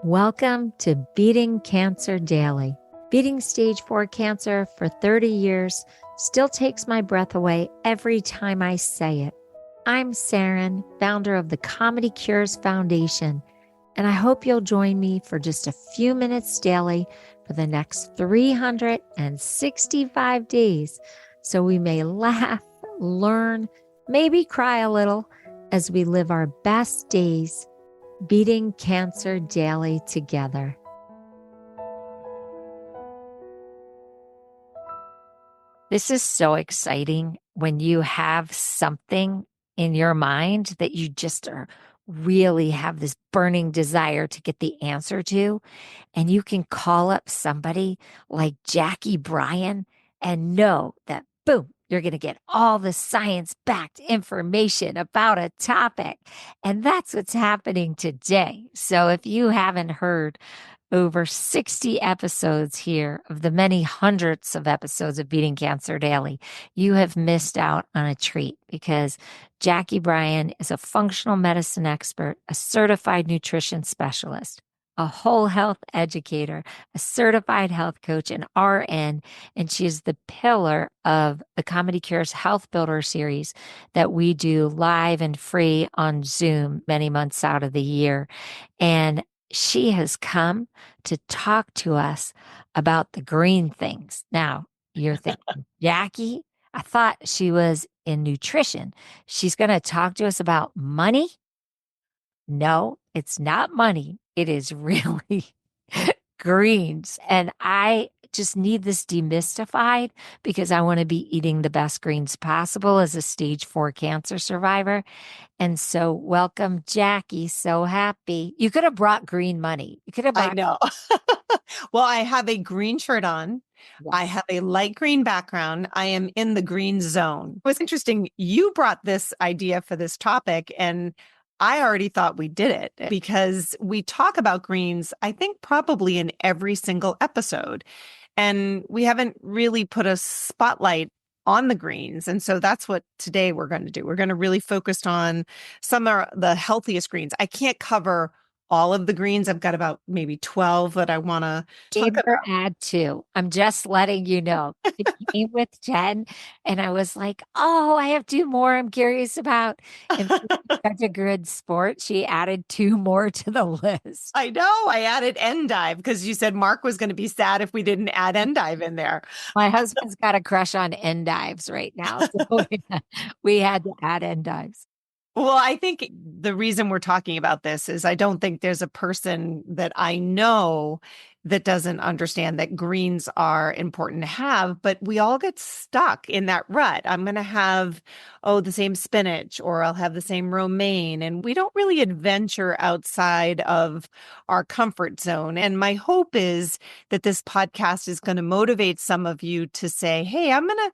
Welcome to Beating Cancer Daily. Beating stage 4 cancer for 30 years still takes my breath away every time I say it. I'm Saranne, founder of the Comedy Cures Foundation, and I hope you'll join me for just a few minutes daily for the next 365 days so we may laugh, learn, maybe cry a little as we live our best days beating cancer daily together. This is so exciting when you have something in your mind that you just really have this burning desire to get the answer to, and you can call up somebody like Jacqui Bryan and know that, boom, you're going to get all the science-backed information about a topic. And that's what's happening today. So if you haven't heard over 60 episodes here of the many hundreds of episodes of Beating Cancer Daily, you have missed out on a treat because Jacqui Bryan is a functional medicine expert, a certified nutrition specialist, a whole health educator, a certified health coach, an RN, and she is the pillar of the Comedy Cures Health Builder series that we do live and free on Zoom many months out of the year. And she has come to talk to us about the green things. Now, you're thinking, Jacqui, I thought she was in nutrition. She's going to talk to us about money? No, it's not money. It is really greens. And I just need this demystified because I want to be eating the best greens possible as a stage 4 cancer survivor. And so welcome, Jacqui. So happy. You could have brought green money. You could have I brought. know. Well, I have a green shirt on. Yes. I have a light green background. I am in the green zone. It was interesting. You brought this idea for this topic, and I already thought we did it because we talk about greens, I think probably in every single episode. And we haven't really put a spotlight on the greens. And so that's what today we're going to do. We're going to really focus on some of the healthiest greens. I can't cover all of the greens. I've got about maybe 12 that I want to talk Gave her about. add 2. I'm just letting you know. It came with 10, and I was like, oh, I have 2 more I'm curious about. And such a good sport. She added 2 more to the list. I know. I added endive because you said Mark was going to be sad if we didn't add endive in there. My husband's got a crush on endives right now. So we had to add endives. Well, I think the reason we're talking about this is I don't think there's a person that I know that doesn't understand that greens are important to have, but we all get stuck in that rut. I'm going to have, the same spinach, or I'll have the same romaine, and we don't really adventure outside of our comfort zone. And my hope is that this podcast is going to motivate some of you to say, hey, I'm going to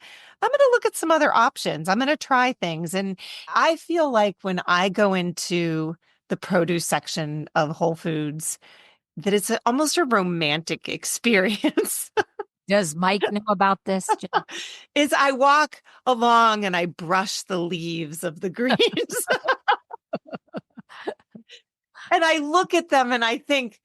look at some other options. I'm going to try things. And I feel like when I go into the produce section of Whole Foods, that it's almost a romantic experience. Does Mike know about this? Is I walk along and I brush the leaves of the greens and I look at them and I think,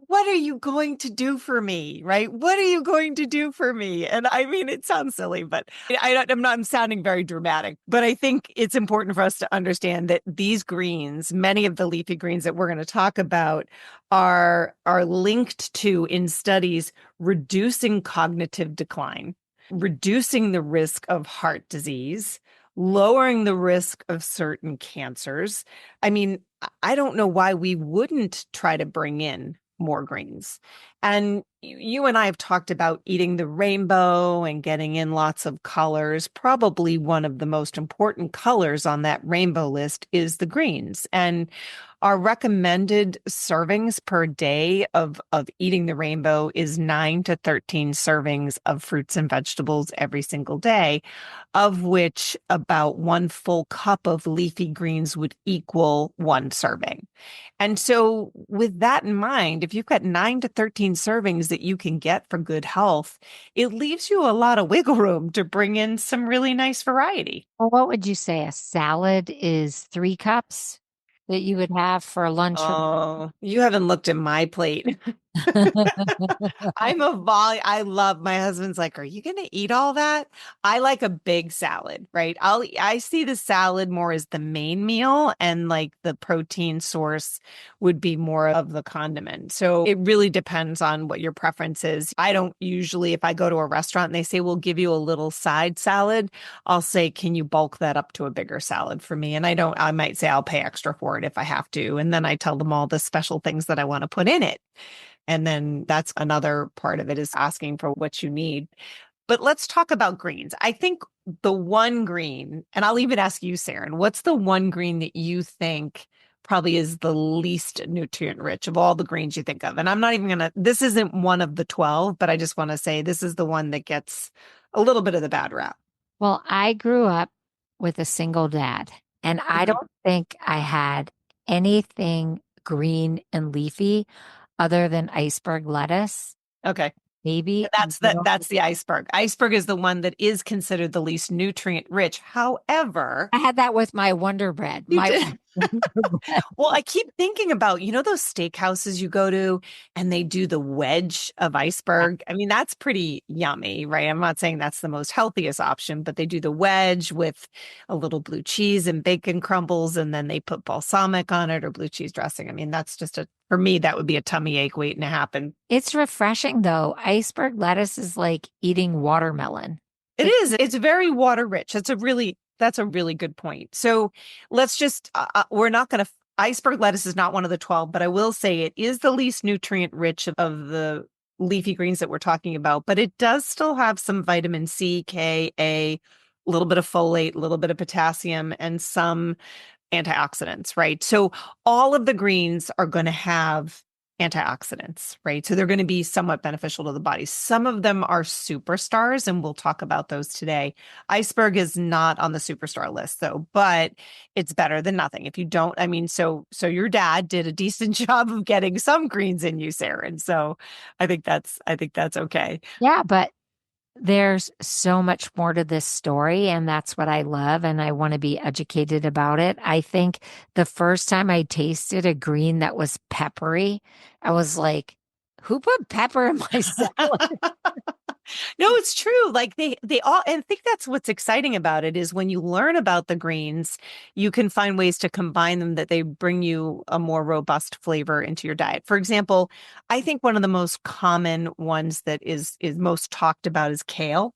what are you going to do for me? Right? What are you going to do for me? And I mean, it sounds silly, but I'm sounding very dramatic, but I think it's important for us to understand that these greens, many of the leafy greens that we're going to talk about are linked to, in studies, reducing cognitive decline, reducing the risk of heart disease, lowering the risk of certain cancers. I mean, I don't know why we wouldn't try to bring in more greens. And you and I have talked about eating the rainbow and getting in lots of colors. Probably one of the most important colors on that rainbow list is the greens. And our recommended servings per day of eating the rainbow is 9 to 13 servings of fruits and vegetables every single day, of which about 1 full cup of leafy greens would equal 1 serving. And so with that in mind, if you've got 9 to 13 servings that you can get for good health, it leaves you a lot of wiggle room to bring in some really nice variety. Well, what would you say? A salad is 3 cups? that you would have for lunch. Oh, you haven't looked at my plate. I love my husband's like, are you going to eat all that? I like a big salad, right? I see the salad more as the main meal and like the protein source would be more of the condiment. So it really depends on what your preference is. I don't usually, if I go to a restaurant and they say, we'll give you a little side salad, I'll say, can you bulk that up to a bigger salad for me? And I might say I'll pay extra for it if I have to. And then I tell them all the special things that I want to put in it. And then that's another part of it is asking for what you need. But let's talk about greens. I think the one green, and I'll even ask you, Saranne, what's the one green that you think probably is the least nutrient rich of all the greens you think of? And I'm not even this isn't one of the 12, but I just want to say this is the one that gets a little bit of the bad rap. Well, I grew up with a single dad, and I Mhm. don't think I had anything green and leafy other than iceberg lettuce, Okay. maybe a That's little. the iceberg. Iceberg is the one that is considered the least nutrient rich. However, I had that with my Wonder Bread. you My did. Wonder Bread. Well, I keep thinking about, those steakhouses you go to and they do the wedge of iceberg. I mean, that's pretty yummy, right? I'm not saying that's the most healthiest option, but they do the wedge with a little blue cheese and bacon crumbles, and then they put balsamic on it or blue cheese dressing. I mean, that's just for me, that would be a tummy ache waiting to happen. It's refreshing though. Iceberg lettuce is like eating watermelon. It It, is. It's very water rich. That's a really good point. So let's just, we're not going to, iceberg lettuce is not one of the 12, but I will say it is the least nutrient rich of the leafy greens that we're talking about, but it does still have some vitamin C, K, A, a little bit of folate, a little bit of potassium, and some antioxidants, right? So all of the greens are going to have antioxidants, right? So they're going to be somewhat beneficial to the body. Some of them are superstars, and we'll talk about those today. Iceberg is not on the superstar list though, but it's better than nothing. If you don't, I mean, so your dad did a decent job of getting some greens in you, Sarah. And so I think that's okay. yeah, but there's so much more to this story, and that's what I love, and I want to be educated about it. I think the first time I tasted a green that was peppery, I was like, who put pepper in my salad? No, it's true. Like they all, and I think that's what's exciting about it is when you learn about the greens, you can find ways to combine them that they bring you a more robust flavor into your diet. For example, I think one of the most common ones that is most talked about is kale.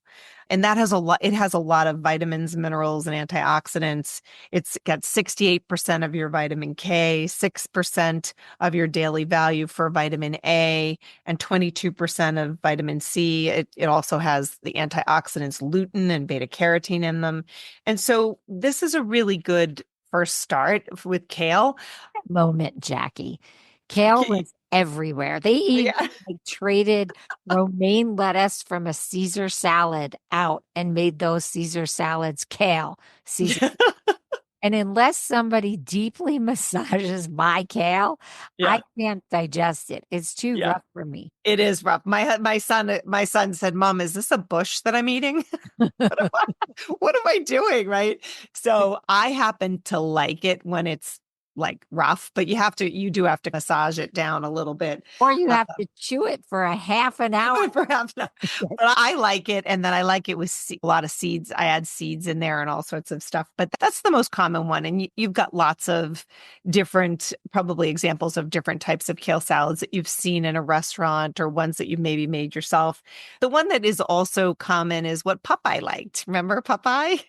And that has a lot, it has a lot of vitamins, minerals, and antioxidants. It's got 68% of your vitamin K, 6% of your daily value for vitamin A, and 22% of vitamin C. It also has the antioxidants lutein and beta carotene in them. And so this is a really good first start with kale. Moment, Jackie. Kale Okay. was everywhere. They even Yeah. like, traded romaine lettuce from a Caesar salad out and made those Caesar salads kale Caesar. And unless somebody deeply massages my kale, I Yeah. can't digest it. It's too Yeah. rough for me. It is rough. My son said, "Mom, is this a bush that I'm eating? What am I doing?" Right. So I happen to like it when it's like rough, but you do have to massage it down a little bit. Or you have to chew it for a half an hour. Perhaps not. But I like it. And then I like it with a lot of seeds. I add seeds in there and all sorts of stuff. But that's the most common one. And you've got lots of different, probably examples of different types of kale salads that you've seen in a restaurant or ones that you've maybe made yourself. The one that is also common is what Popeye liked. Remember Popeye?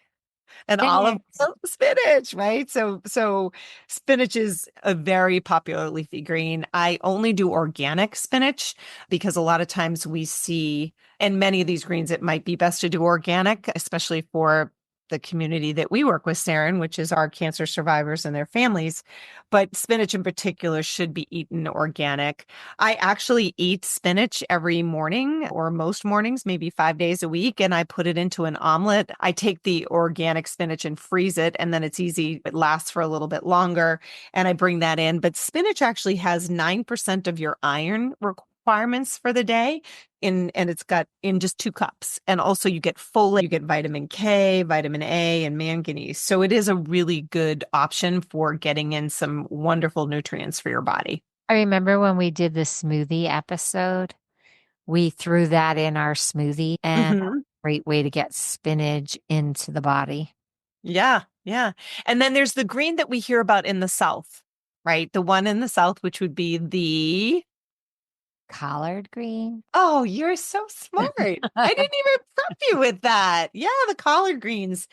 And olive Spinach. spinach, right? So spinach is a very popular leafy green. I only do organic spinach because a lot of times we see, and many of these greens, it might be best to do organic, especially for the community that we work with, Saranne, which is our cancer survivors and their families. But spinach in particular should be eaten organic. I actually eat spinach every morning or most mornings, maybe 5 days a week, and I put it into an omelet. I take the organic spinach and freeze it, and then it's easy. It lasts for a little bit longer, and I bring that in. But spinach actually has 9% of your iron required requirements for the day and it's got in just 2 cups. And also you get folate, you get vitamin K, vitamin A, and manganese. So it is a really good option for getting in some wonderful nutrients for your body. I remember when we did the smoothie episode, we threw that in our smoothie and a Hmm. great way to get spinach into the body. Yeah, yeah. And then there's the green that we hear about in the South, right? The one in the South, which would be the Collard green. Oh, you're so smart. I didn't even prep you with that. Yeah, the collard greens.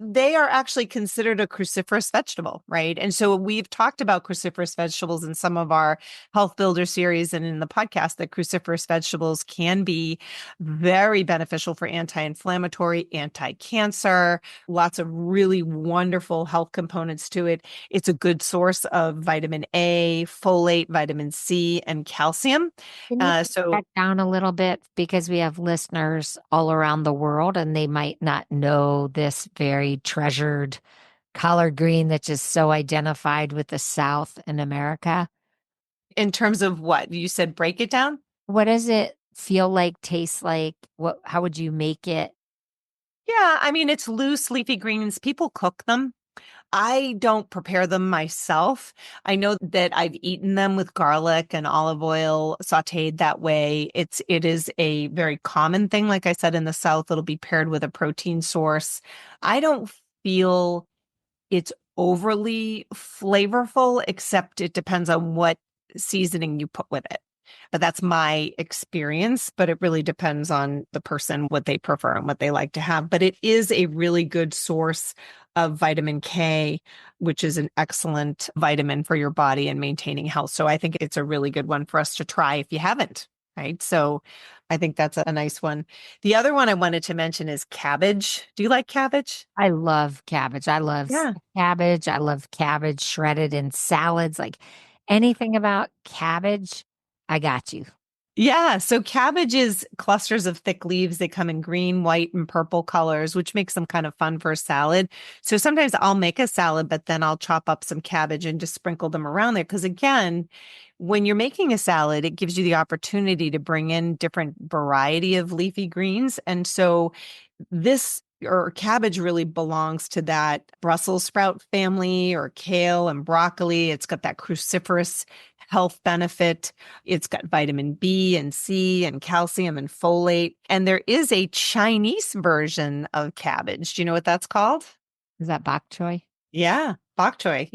They are actually considered a cruciferous vegetable, right? And so we've talked about cruciferous vegetables in some of our health builder series and in the podcast that cruciferous vegetables can be very beneficial for anti-inflammatory, anti-cancer, lots of really wonderful health components to it. It's a good source of vitamin A, folate, vitamin C, and calcium. Can you break So that down a little bit? Because we have listeners all around the world and they might not know this very treasured collard green that's just so identified with the South in America. in terms of what you said, break it down. What does it feel like, taste like? How would you make it? Yeah, I mean, it's loose leafy greens. People cook them. I don't prepare them myself. I know that I've eaten them with garlic and olive oil sautéed that way. It is a very common thing. Like I said, in the South, it'll be paired with a protein source. I don't feel it's overly flavorful, except it depends on what seasoning you put with it. But that's my experience. But it really depends on the person, what they prefer and what they like to have. But it is a really good source of vitamin K, which is an excellent vitamin for your body and maintaining health. So I think it's a really good one for us to try if you haven't. Right. So I think that's a nice one. The other one I wanted to mention is cabbage. Do you like cabbage? I love cabbage. I love Yeah. cabbage. I love cabbage shredded in salads. Like anything about cabbage, I got you. Yeah, so cabbage is clusters of thick leaves. They come in green, white, and purple colors, which makes them kind of fun for a salad. So sometimes I'll make a salad, but then I'll chop up some cabbage and just sprinkle them around there. Because again, when you're making a salad, it gives you the opportunity to bring in different variety of leafy greens. And so this or cabbage really belongs to that Brussels sprout family or kale and broccoli. It's got that cruciferous health benefit. It's got vitamin B and C and calcium and folate. And there is a Chinese version of cabbage. Do you know what that's called? Is that bok choy? Yeah, bok choy.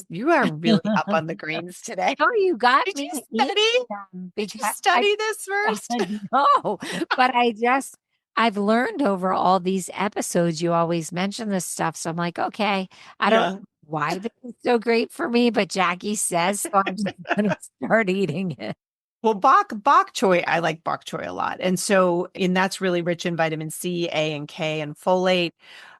You are really up on the greens today. Oh, you got Did me you to eat study? them Did you because study this first? no, but I've learned over all these episodes, you always mention this stuff. So I'm like, okay, I don't Yeah. know why this is so great for me, but Jacqui says, so I'm just going to start eating it. Well, bok choy, I like bok choy a lot. And that's really rich in vitamin C, A, and K, and folate.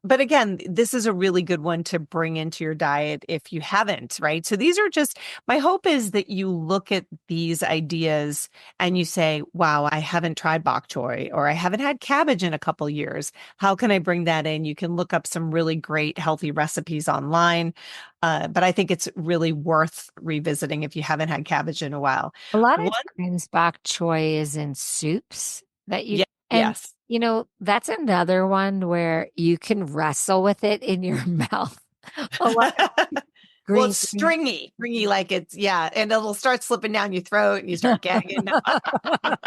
But again, this is a really good one to bring into your diet if you haven't, right? So these are just, my hope is that you look at these ideas and you say, wow, I haven't tried bok choy or I haven't had cabbage in a couple years. How can I bring that in? You can look up some really great healthy recipes online. But I think it's really worth revisiting if you haven't had cabbage in a while. A lot of One, times bok choy is in soups that you, yeah, and yes. that's another one where you can wrestle with it in your mouth. A lot of Well, green it's beans. stringy, like it's, yeah, and it'll start slipping down your throat and you start gagging. No, I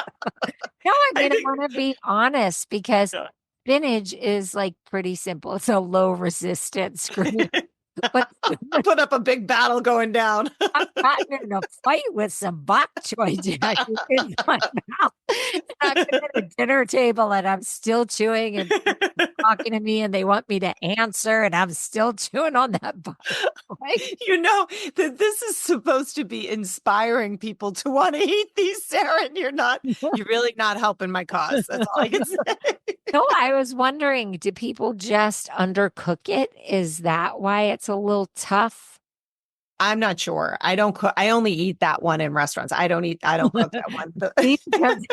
I mean, I think, want to be honest because yeah. spinach is like pretty simple. It's a low resistance green, but Put up a big battle going down. I've gotten in a fight with some bok choy jacket in my mouth. And I've been at a dinner table and I'm still chewing and talking to me and they want me to answer and I'm still chewing on that bok choy. You know that this is supposed to be inspiring people to want to eat these, Sarah, and you're really not helping my cause. That's all I can say. No, I was wondering, do people just undercook it? Is that why it's a little tough? I'm not sure. I don't cook. I only eat that one in restaurants. I don't cook that one. See, because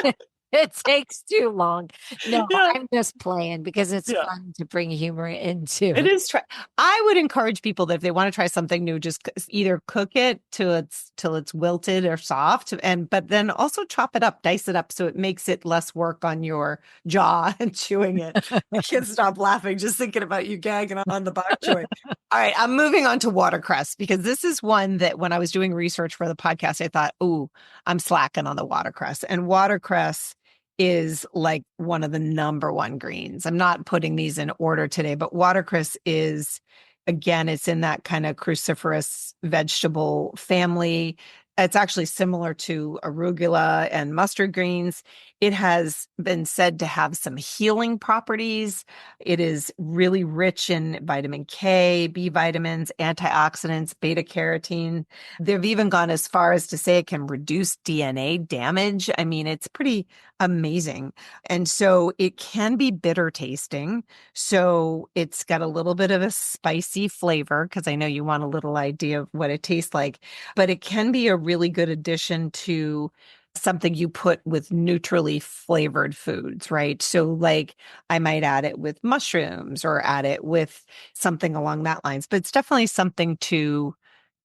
It takes too long. No, Yeah. I'm just playing because it's Yeah. fun to bring humor into It it. is. I would encourage people that if they want to try something new, just either cook it till it's wilted or soft, and but then also chop it up, dice it up, so it makes it less work on your jaw and chewing it. I can't stop laughing just thinking about you gagging on the bok choy. All right, I'm moving on to watercress because this is one that when I was doing research for the podcast, I thought, "Ooh, I'm slacking on the watercress," and watercress is like one of the number one greens. I'm not putting these in order today, but watercress is, again, it's in that kind of cruciferous vegetable family. It's actually similar to arugula and mustard greens. It has been said to have some healing properties. It is really rich in vitamin K, B vitamins, antioxidants, beta carotene. They've even gone as far as to say it can reduce DNA damage. I mean, it's pretty amazing. And so it can be bitter tasting. So it's got a little bit of a spicy flavor because I know you want a little idea of what it tastes like, but it can be a really good addition to something you put with neutrally flavored foods, right? So like I might add it with mushrooms or add it with something along that lines, but it's definitely something to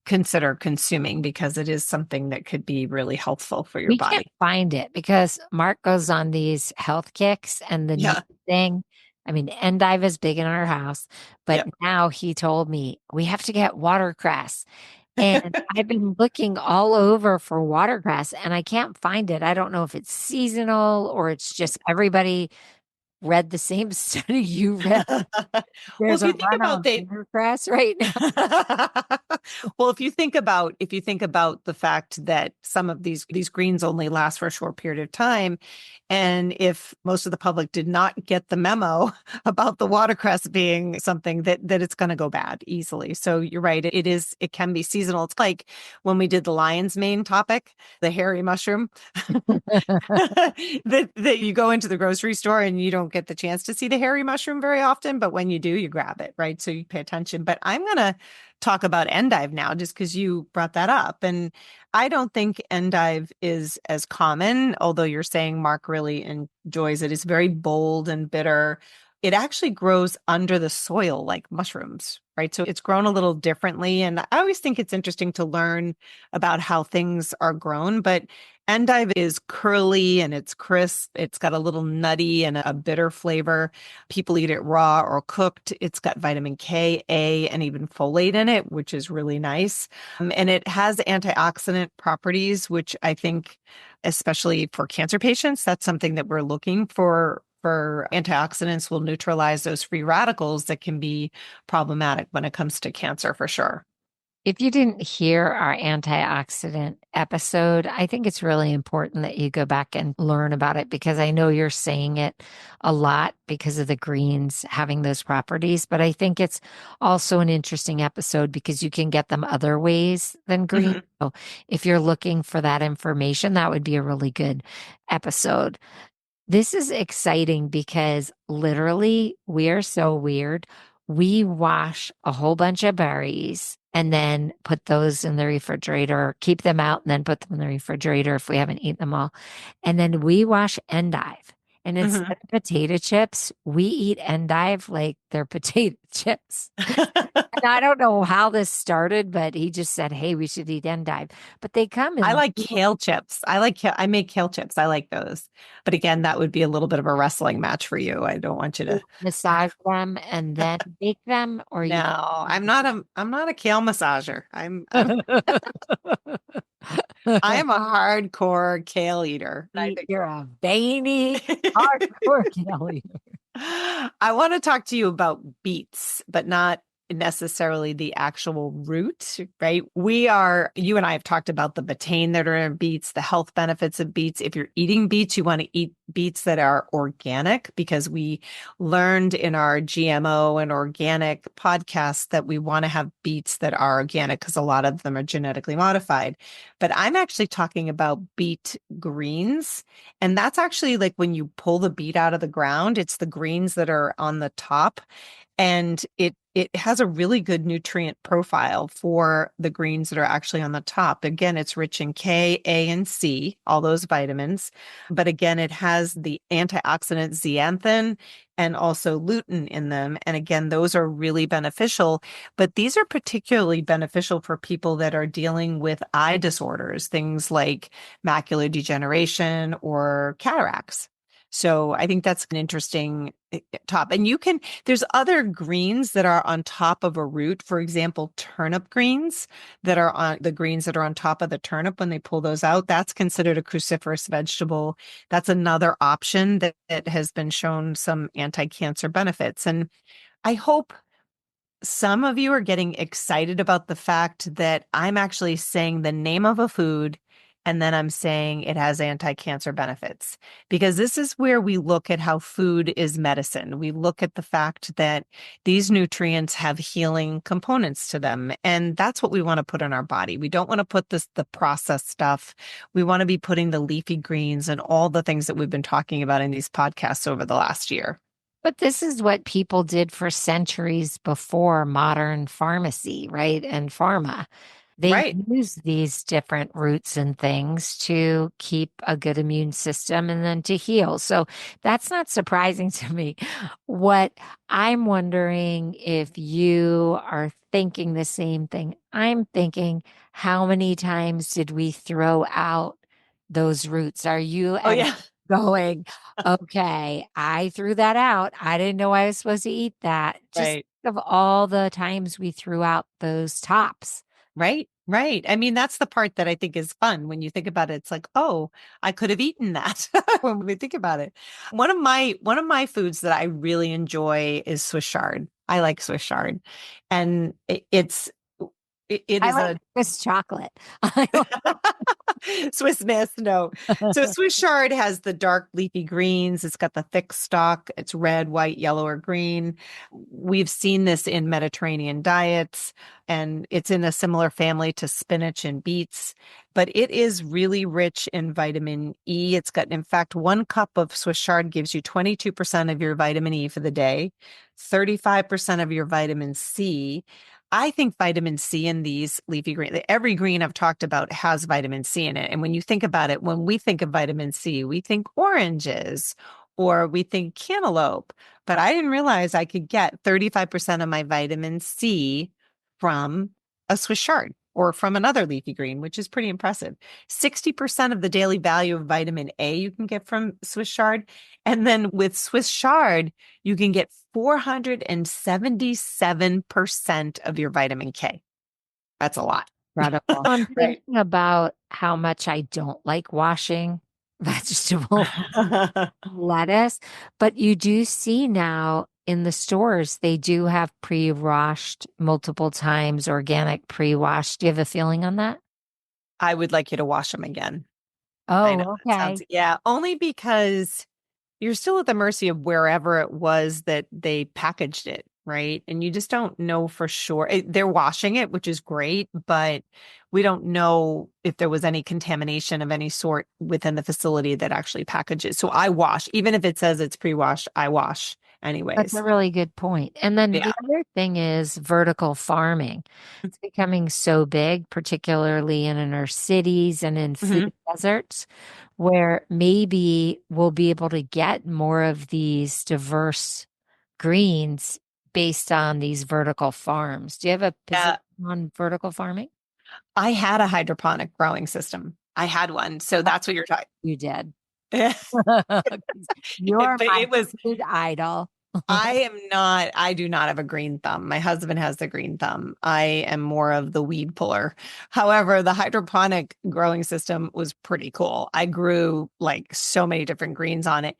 consider consuming because it is something that could be really helpful for your We can't body. find it because Mark goes on these health kicks and the new Yeah. thing. I mean, endive is big in our house, but Yep. now he told me we have to get watercress. And I've been looking all over for watercress and I can't find it. I don't know if it's seasonal or it's just everybody read the same study you read. Well, There's if a you think run about on the watercress right now. well, if you think about the fact that some of these greens only last for a short period of time, and if most of the public did not get the memo about the watercress being something that it's going to go bad easily. So you're right, it can be seasonal. It's like when we did the lion's mane topic, the hairy mushroom. that you go into the grocery store and you don't get the chance to see the hairy mushroom very often, but when you do, you grab it, right? So you pay attention. But I'm going to talk about endive now just because you brought that up. And I don't think endive is as common, although you're saying Mark really enjoys it. It's very bold and bitter. It actually grows under the soil like mushrooms, right? So it's grown a little differently. And I always think it's interesting to learn about how things are grown. But endive is curly and it's crisp. It's got a little nutty and a bitter flavor. People eat it raw or cooked. It's got vitamin K, A, and even folate in it, which is really nice. And it has antioxidant properties, which I think, especially for cancer patients, that's something that we're looking for. For antioxidants will neutralize those free radicals that can be problematic when it comes to cancer for sure. If you didn't hear our antioxidant episode, I think it's really important that you go back and learn about it because I know you're saying it a lot because of the greens having those properties. But I think it's also an interesting episode because you can get them other ways than green. Mhm. So if you're looking for that information, that would be a really good episode. This is exciting because literally we are so weird. We wash a whole bunch of berries and then put those in the refrigerator, keep them out and then put them in the refrigerator if we haven't eaten them all. And then we wash endive. And instead of potato chips, we eat endive like they're potato chips. And I don't know how this started, but he just said, "Hey, we should eat endive." But they come I in like kale chips. I make kale chips. I like those. But again, that would be a little bit of a wrestling match for you. I don't want you to. massage them and then bake them, or you just No, I'm not a kale massager. I am a hardcore kale eater. I think you're a veiny, hardcore kale eater. I want to talk to you about beets, but not necessarily the actual root, right? You and I have talked about the betaine that are in beets, the health benefits of beets. If you're eating beets, you want to eat beets that are organic because we learned in our GMO and organic podcast that we want to have beets that are organic because a lot of them are genetically modified. But I'm actually talking about beet greens. And that's actually like when you pull the beet out of the ground, it's the greens that are on the top. And it has a really good nutrient profile for the greens that are actually on the top. Again, it's rich in K, A, and C, all those vitamins. But again, it has the antioxidant zeaxanthin and also lutein in them. And again, those are really beneficial. But these are particularly beneficial for people that are dealing with eye disorders, things like macular degeneration or cataracts. So I think that's an interesting top. And there's other greens that are on top of a root. For example, turnip greens that are on the greens that are on top of the turnip when they pull those out. That's considered a cruciferous vegetable. That's another option that has been shown some anti-cancer benefits. And I hope some of you are getting excited about the fact that I'm actually saying the name of a food and then I'm saying it has anti-cancer benefits, because this is where we look at how food is medicine. We look at the fact that these nutrients have healing components to them. And that's what we want to put in our body. We don't want to put the processed stuff. We want to be putting the leafy greens and all the things that we've been talking about in these podcasts over the last year. But this is what people did for centuries before modern pharmacy, right? And pharma. They Right. use these different roots and things to keep a good immune system and then to heal. So that's not surprising to me. What I'm wondering if you are thinking the same thing I'm thinking, how many times did we throw out those roots? Are you Oh, ever yeah. going, okay, I threw that out. I didn't know I was supposed to eat that. Just Right. think of all the times we threw out those tops. Right, right. I mean, that's the part that I think is fun when you think about it. It's like, oh, I could have eaten that when we think about it. One of my foods that I really enjoy is Swiss chard. I like Swiss chard, and it I is like a Swiss chocolate. Swiss Miss, no. So Swiss chard has the dark leafy greens. It's got the thick stalk. It's red, white, yellow, or green. We've seen this in Mediterranean diets, and it's in a similar family to spinach and beets. But it is really rich in vitamin E. It's got, in fact, 1 cup of Swiss chard gives you 22% of your vitamin E for the day, 35% of your vitamin C. I think vitamin C in these leafy greens, every green I've talked about has vitamin C in it. And when you think about it, when we think of vitamin C, we think oranges or we think cantaloupe. But I didn't realize I could get 35% of my vitamin C from a Swiss chard or from another leafy green, which is pretty impressive. 60% of the daily value of vitamin A you can get from Swiss chard. And then with Swiss chard, you can get 477% of your vitamin K. That's a lot. Incredible. I'm Right. thinking about how much I don't like washing vegetable lettuce, but you do see now in the stores, they do have pre-washed multiple times, organic pre-washed. Do you have a feeling on that? I would like you to wash them again. I know Oh, that sounds, okay. yeah, only because you're still at the mercy of wherever it was that they packaged it, right? And you just don't know for sure. They're washing it, which is great, but we don't know if there was any contamination of any sort within the facility that actually packages. So I wash, even if it says it's pre-washed, I wash That's a anyways. really good point. And then Yeah. the other thing is vertical farming. It's becoming so big, particularly in inner cities and in food Mhm. deserts, where maybe we'll be able to get more of these diverse greens based on these vertical farms. Do you have a position Yeah. on vertical farming? I had a hydroponic growing system. I had one. So Oh, that's what you're talking. you did. But You're my it was food idol. I do not have a green thumb. My husband has the green thumb. I am more of the weed puller. However, the hydroponic growing system was pretty cool. I grew like so many different greens on it.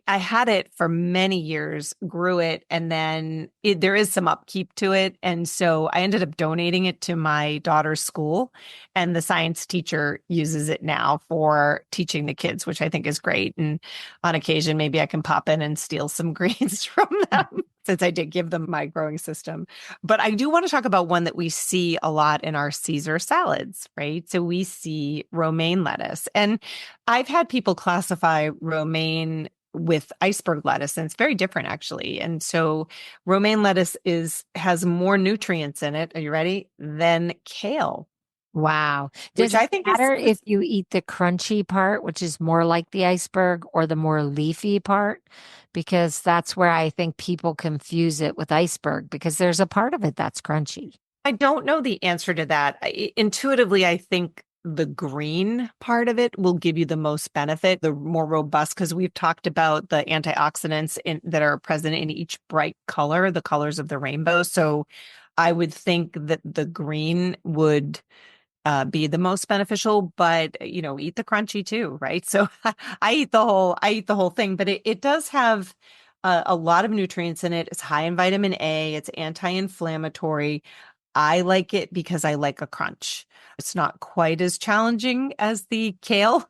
I had it for many years, grew it, and then there is some upkeep to it. And so I ended up donating it to my daughter's school, and the science teacher uses it now for teaching the kids, which I think is great. And on occasion, maybe I can pop in and steal some greens from them since I did give them my growing system. But I do want to talk about one that we see a lot in our Caesar salads, right? So we see romaine lettuce. And I've had people classify romaine with iceberg lettuce, and it's very different actually. And so romaine lettuce has more nutrients in it. Are you ready? Than kale, Wow. Does which it I think matter if is you eat the crunchy part, which is more like the iceberg, or the more leafy part? Because that's where I think people confuse it with iceberg, because there's a part of it that's crunchy. I don't know the answer to that. Intuitively, I think the green part of it will give you the most benefit, the more robust, because we've talked about the antioxidants that are present in each bright color, the colors of the rainbow. So I would think that the green would be the most beneficial, but eat the crunchy too, right? So I eat the whole thing, but it does have a lot of nutrients in it. It's high in vitamin A. It's anti-inflammatory. I like it because I like a crunch. It's not quite as challenging as the kale,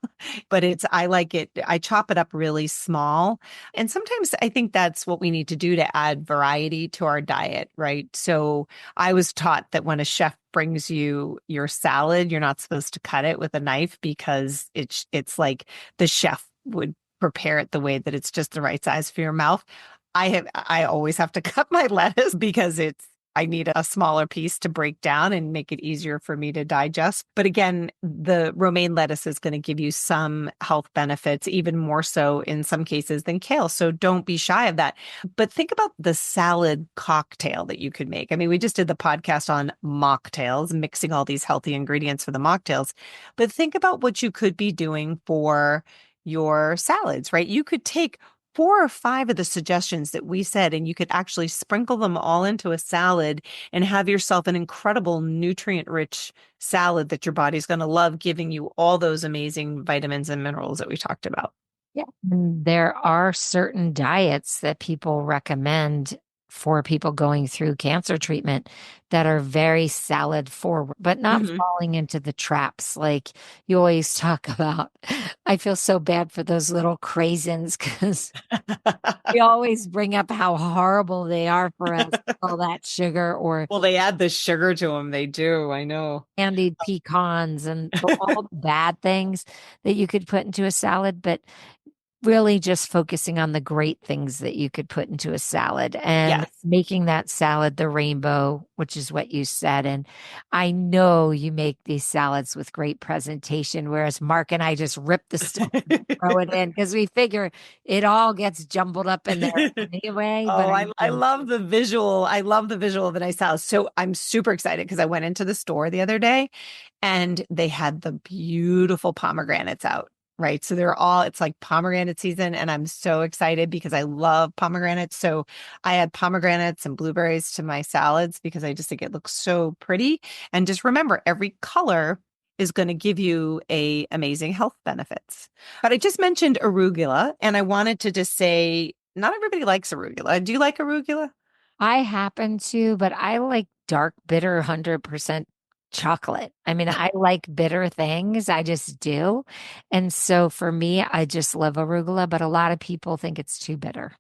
but I like it. I chop it up really small. And sometimes I think that's what we need to do to add variety to our diet, right? So I was taught that when a chef brings you your salad, you're not supposed to cut it with a knife because it's like the chef would prepare it the way that it's just the right size for your mouth. I always have to cut my lettuce because I need a smaller piece to break down and make it easier for me to digest. But again, the romaine lettuce is going to give you some health benefits, even more so in some cases than kale. So don't be shy of that. But think about the salad cocktail that you could make. I mean, we just did the podcast on mocktails, mixing all these healthy ingredients for the mocktails. But think about what you could be doing for your salads, right? You could take 4 or 5 of the suggestions that we said, and you could actually sprinkle them all into a salad and have yourself an incredible nutrient rich salad that your body's going to love, giving you all those amazing vitamins and minerals that we talked about. Yeah. And there are certain diets that people recommend for people going through cancer treatment that are very salad forward, but not Mhm. falling into the traps like you always talk about. I feel so bad for those little craisins because we always bring up how horrible they are for us, all that sugar or Well, they add the sugar to them. They do. I know. candied pecans and all the bad things that you could put into a salad. But really just focusing on the great things that you could put into a salad and Yes. making that salad the rainbow, which is what you said. And I know you make these salads with great presentation, whereas Mark and I just rip the stuff and throw it in because we figure it all gets jumbled up in there anyway. But Oh, I I mean, love the visual. I love the visual of a nice house. So I'm super excited because I went into the store the other day and they had the beautiful pomegranates out, right? So it's like pomegranate season. And I'm so excited because I love pomegranates. So I add pomegranates and blueberries to my salads because I just think it looks so pretty. And just remember, every color is going to give you amazing health benefits. But I just mentioned arugula, and I wanted to just say, not everybody likes arugula. Do you like arugula? I happen to, but I like dark, bitter, 100% chocolate. I mean, I like bitter things. I just do. And so for me, I just love arugula, but a lot of people think it's too bitter.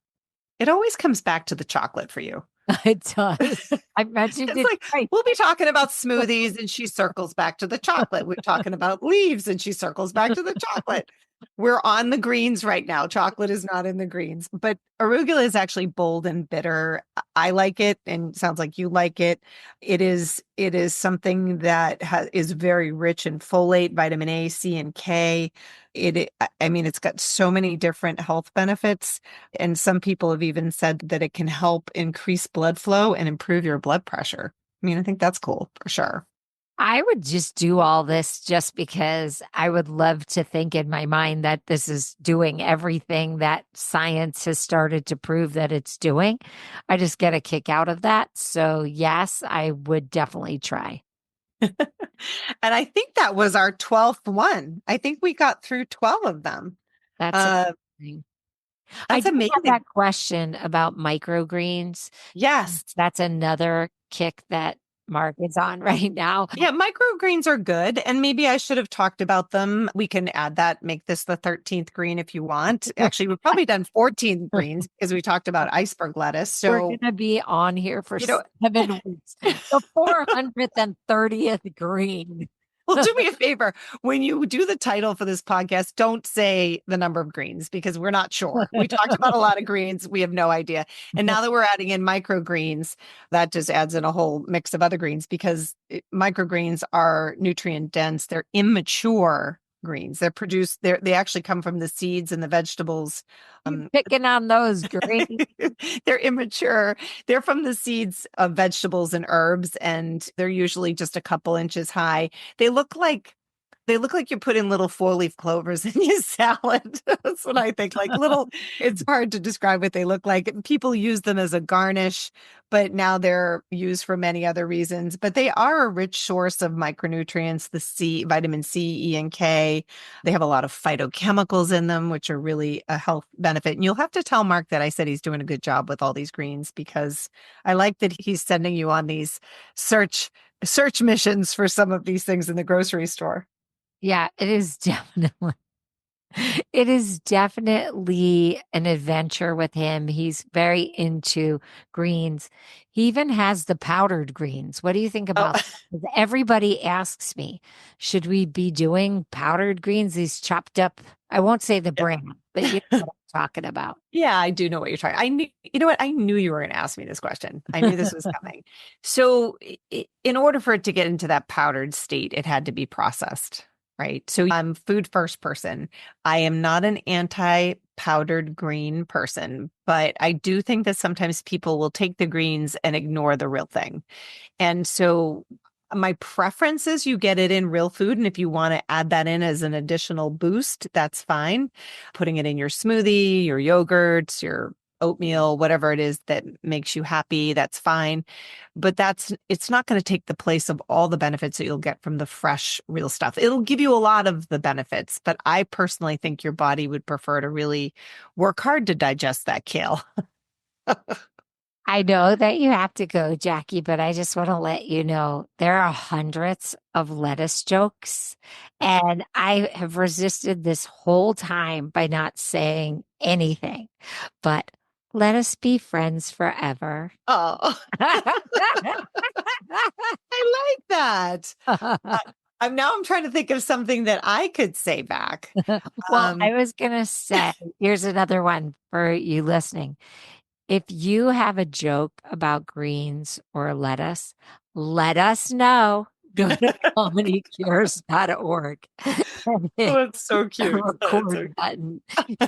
It always comes back to the chocolate for you. It does. I mentioned It's it like twice. we'll be talking about smoothies and she circles back to the chocolate. We're talking about leaves and she circles back to the chocolate. We're on the greens right now. Chocolate is not in the greens, but arugula is actually bold and bitter. I like it, and sounds like you like it. It is something that is very rich in folate, vitamin A, C, and K. I mean, it's got so many different health benefits, and some people have even said that it can help increase blood flow and improve your blood pressure. I mean, I think that's cool for sure. I would just do all this just because I would love to think in my mind that this is doing everything that science has started to prove that it's doing. I just get a kick out of that. So, yes, I would definitely try. And I think that was our 12th one. I think we got through 12 of them. That's Uh, amazing. I that's do have amazing. that question about microgreens. Yes. That's another kick that Mark is on right now. Yeah, microgreens are good. And maybe I should have talked about them. We can add that, make this the 13th green if you want. Actually, we've probably done 14 greens because we talked about iceberg lettuce. We're So, going to be on here for you know, 7 weeks. The 430th green. Well, do me a favor. When you do the title for this podcast, don't say the number of greens because we're not sure. We talked about a lot of greens. We have no idea. And now that we're adding in microgreens, that just adds in a whole mix of other greens because microgreens are nutrient dense. They're immature greens. They actually come from the seeds and the vegetables. Picking on those greens. They're immature. They're from the seeds of vegetables and herbs, and they're usually just a couple inches high. They look like you put in little 4-leaf clovers in your salad. That's what I think. Like little, it's hard to describe what they look like. People use them as a garnish, but now they're used for many other reasons. But they are a rich source of micronutrients, vitamin C, E, and K. They have a lot of phytochemicals in them, which are really a health benefit. And you'll have to tell Mark that I said he's doing a good job with all these greens because I like that he's sending you on these search missions for some of these things in the grocery store. Yeah, it is definitely an adventure with him. He's very into greens. He even has the powdered greens. What do you think about that? Everybody asks me, should we be doing powdered greens? These chopped up, I won't say the brand, but you know what I'm talking about. Yeah, I do know what you're trying. You know what? I knew you were going to ask me this question. I knew this was coming. So in order for it to get into that powdered state, it had to be processed. Right. So I'm food first person. I am not an anti-powdered green person, but I do think that sometimes people will take the greens and ignore the real thing. And so my preference is you get it in real food. And if you want to add that in as an additional boost, that's fine. Putting it in your smoothie, your yogurts, your oatmeal, whatever it is that makes you happy, that's fine. But it's not going to take the place of all the benefits that you'll get from the fresh, real stuff. It'll give you a lot of the benefits, but I personally think your body would prefer to really work hard to digest that kale. I know that you have to go, Jacqui, but I just want to let you know there are hundreds of lettuce jokes, and I have resisted this whole time by not saying anything. But let us be friends forever. Oh, I like that. I'm trying to think of something that I could say back. Well, I was going to say, here's another one for you listening. If you have a joke about greens or lettuce, let us know. Go to comedycures.org. Oh, it's so cute. Record button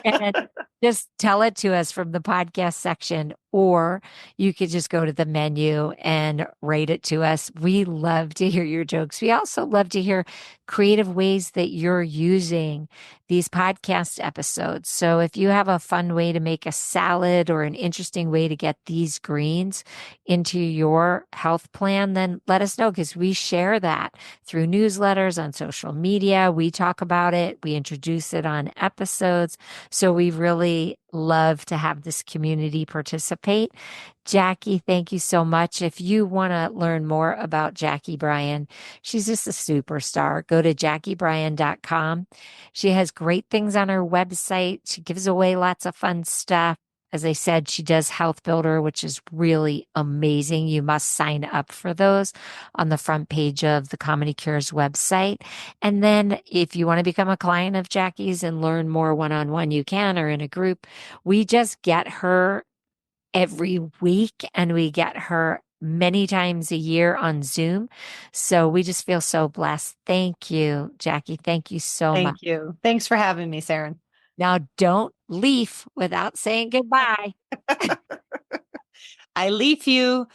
and just tell it to us from the podcast section, or you could just go to the menu and rate it to us. We love to hear your jokes. We also love to hear creative ways that you're using these podcast episodes. So if you have a fun way to make a salad or an interesting way to get these greens into your health plan, then let us know, because we share that through newsletters, on social media. We talk about it. We introduce it on episodes. So we really love to have this community participate. Jacqui, thank you so much. If you want to learn more about Jacqui Bryan, she's just a superstar. Go to JacquiBryan.com. She has great things on her website. She gives away lots of fun stuff. As I said, she does Health Builder, which is really amazing. You must sign up for those on the front page of the Comedy Cures website. And then if you want to become a client of Jacqui's and learn more one-on-one, you can, or in a group. We just get her every week, and we get her many times a year on Zoom. So we just feel so blessed. Thank you, Jacqui. Thank you so much. Thank you. Thanks for having me, Saranne. Now, don't leave without saying goodbye. I leaf you.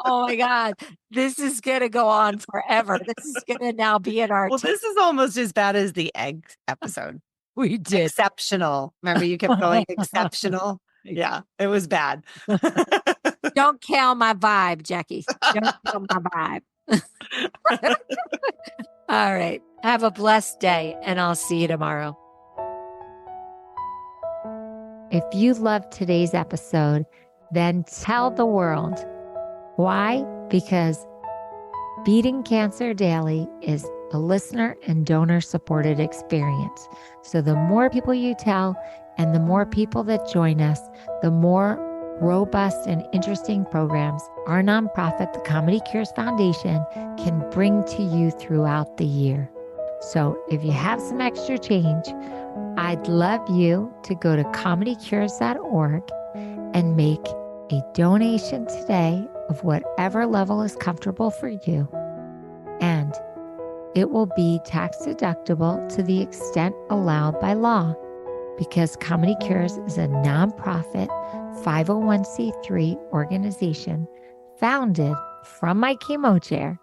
Oh my God. This is going to go on forever. This is going to now be in our. Well, this is almost as bad as the egg episode. We did. Exceptional. Remember, you kept going exceptional. Yeah, it was bad. Don't kill my vibe, Jacqui. Don't kill my vibe. All right. Have a blessed day, and I'll see you tomorrow. If you loved today's episode, then tell the world. Why? Because Beating Cancer Daily is a listener and donor supported experience. So the more people you tell and the more people that join us, the more robust and interesting programs our nonprofit, the Comedy Cures Foundation, can bring to you throughout the year. So if you have some extra change, I'd love you to go to comedycures.org and make a donation today of whatever level is comfortable for you. And it will be tax deductible to the extent allowed by law, because Comedy Cures is a nonprofit 501c3 organization founded from my chemo chair,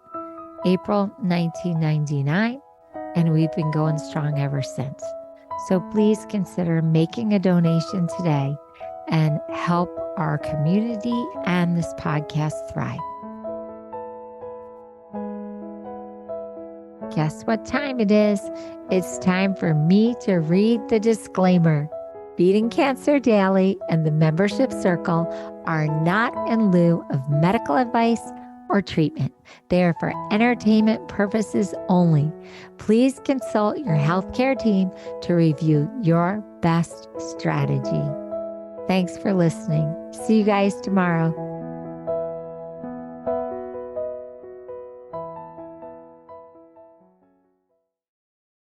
April 1999, and we've been going strong ever since. So please consider making a donation today and help our community and this podcast thrive. Guess what time it is? It's time for me to read the disclaimer. Beating Cancer Daily and the membership circle are not in lieu of medical advice or treatment. They are for entertainment purposes only. Please consult your healthcare team to review your best strategy. Thanks for listening. See you guys tomorrow.